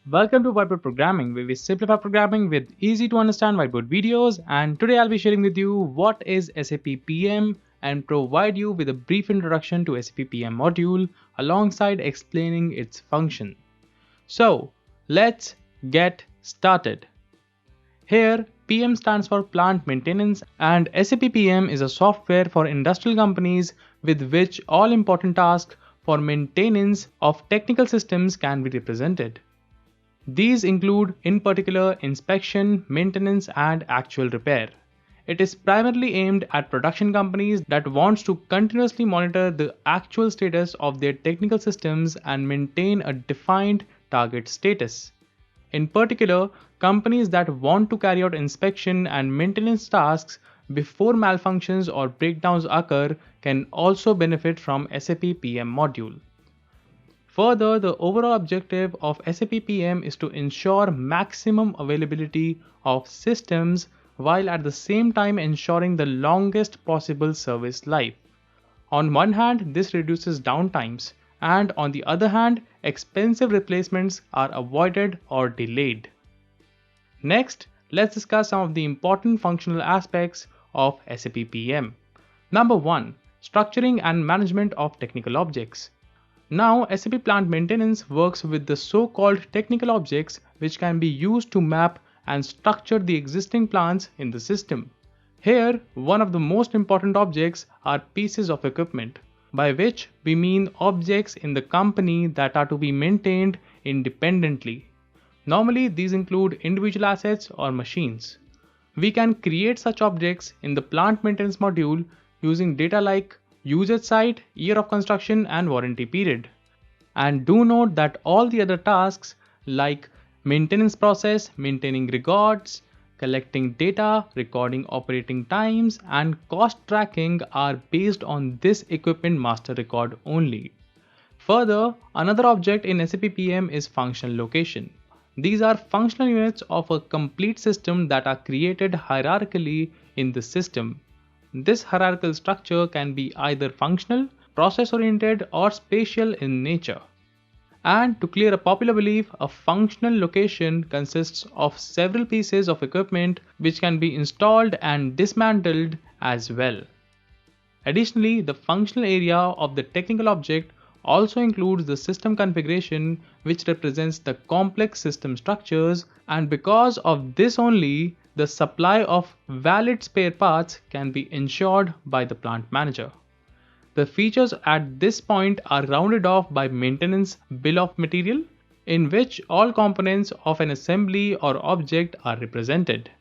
Welcome to Whiteboard Programming, where we simplify programming with easy to understand whiteboard videos. And today I'll be sharing with you what is SAP PM and provide you with a brief introduction to SAP PM module alongside explaining its function. So let's get started. Here, PM stands for Plant Maintenance, and SAP PM is a software for industrial companies with which all important tasks for maintenance of technical systems can be represented. These include, in particular, inspection, maintenance, and actual repair. It is primarily aimed at production companies that want to continuously monitor the actual status of their technical systems and maintain a defined target status. In particular, companies that want to carry out inspection and maintenance tasks before malfunctions or breakdowns occur can also benefit from SAP PM module. Further, the overall objective of SAP PM is to ensure maximum availability of systems while at the same time ensuring the longest possible service life. On one hand, this reduces downtimes, and on the other hand, expensive replacements are avoided or delayed. Next, let's discuss some of the important functional aspects of SAP PM. Number 1. Structuring and management of technical objects. Now, SAP Plant Maintenance works with the so-called technical objects which can be used to map and structure the existing plants in the system. Here, one of the most important objects are pieces of equipment, by which we mean objects in the company that are to be maintained independently. Normally, these include individual assets or machines. We can create such objects in the Plant Maintenance module using data like usage site, year of construction, and warranty period. And do note that all the other tasks like maintenance process, maintaining records, collecting data, recording operating times, and cost tracking are based on this equipment master record only. Further, another object in SAP PM is functional location. These are functional units of a complete system that are created hierarchically in the system. This hierarchical structure can be either functional, process-oriented, or spatial in nature. And to clear a popular belief, a functional location consists of several pieces of equipment which can be installed and dismantled as well. Additionally, the functional area of the technical object also includes the system configuration, which represents the complex system structures, and because of this only, the supply of valid spare parts can be ensured by the plant manager. The features at this point are rounded off by maintenance bill of material, in which all components of an assembly or object are represented.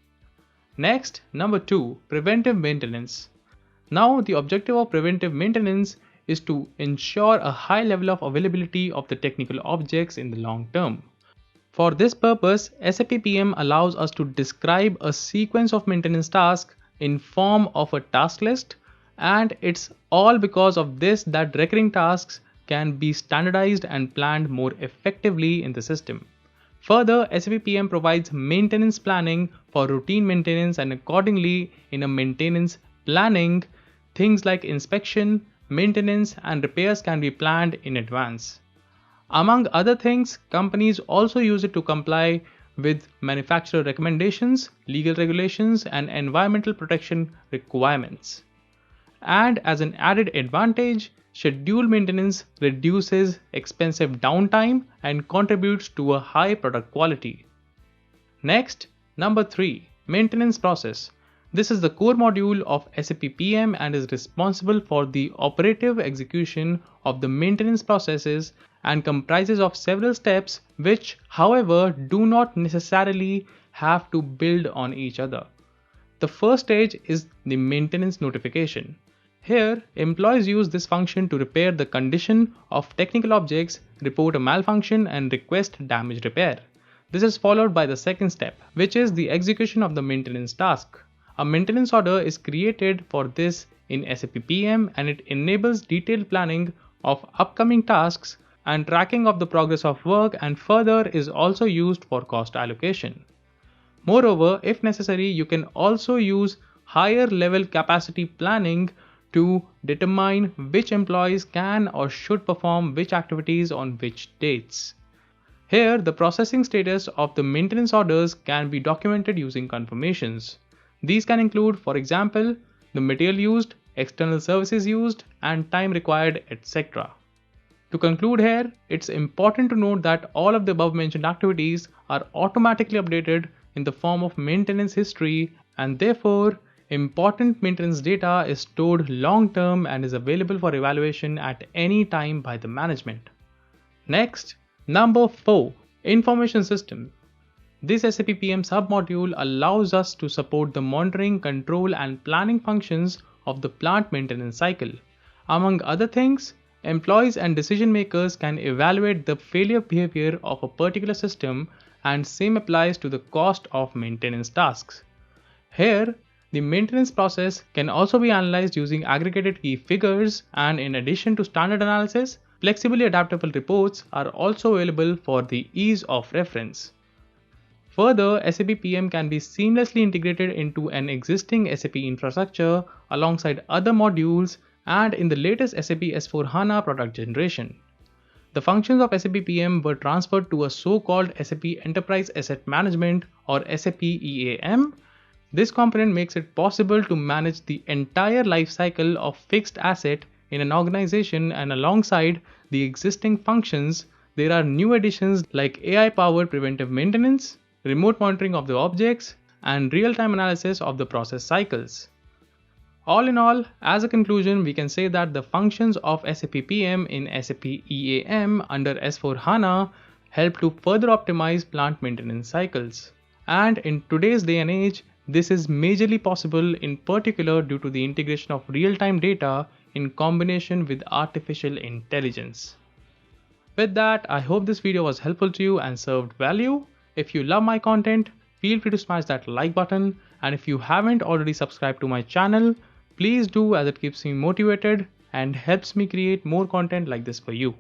Next, number 2, preventive maintenance. Now, the objective of preventive maintenance is to ensure a high level of availability of the technical objects in the long term. For this purpose, SAP PM allows us to describe a sequence of maintenance tasks in form of a task list, and it's all because of this that recurring tasks can be standardized and planned more effectively in the system. Further, SAP PM provides maintenance planning for routine maintenance, and accordingly, in a maintenance planning, things like inspection, maintenance, and repairs can be planned in advance. Among other things, companies also use it to comply with manufacturer recommendations, legal regulations, and environmental protection requirements. And as an added advantage, scheduled maintenance reduces expensive downtime and contributes to a high product quality. Next, number 3, maintenance process. This is the core module of SAP PM and is responsible for the operative execution of the maintenance processes and comprises of several steps which, however, do not necessarily have to build on each other. The first stage is the maintenance notification. Here, employees use this function to repair the condition of technical objects, report a malfunction, and request damage repair. This is followed by the second step, which is the execution of the maintenance task. A maintenance order is created for this in SAP PM, and it enables detailed planning of upcoming tasks and tracking of the progress of work, and further is also used for cost allocation. Moreover, if necessary, you can also use higher level capacity planning to determine which employees can or should perform which activities on which dates. Here, the processing status of the maintenance orders can be documented using confirmations. These can include, for example, the material used, external services used, and time required, etc. To conclude here, it's important to note that all of the above mentioned activities are automatically updated in the form of maintenance history, and therefore important maintenance data is stored long term and is available for evaluation at any time by the management. Next, number 4, Information System. This SAP PM submodule allows us to support the monitoring, control, and planning functions of the plant maintenance cycle. Among other things, employees and decision makers can evaluate the failure behavior of a particular system, and same applies to the cost of maintenance tasks. Here, the maintenance process can also be analyzed using aggregated key figures, and in addition to standard analysis, flexibly adaptable reports are also available for the ease of reference. Further, SAP PM can be seamlessly integrated into an existing SAP infrastructure alongside other modules and in the latest SAP S/4HANA product generation. The functions of SAP PM were transferred to a so-called SAP Enterprise Asset Management or SAP EAM. This component makes it possible to manage the entire life cycle of fixed asset in an organization, and alongside the existing functions, there are new additions like AI-powered preventive maintenance, remote monitoring of the objects, and real-time analysis of the process cycles. All in all, as a conclusion, we can say that the functions of SAP PM in SAP EAM under S/4HANA help to further optimize plant maintenance cycles. And in today's day and age, this is majorly possible in particular due to the integration of real-time data in combination with artificial intelligence. With that, I hope this video was helpful to you and served value. If you love my content, feel free to smash that like button, and if you haven't already subscribed to my channel, please do, as it keeps me motivated and helps me create more content like this for you.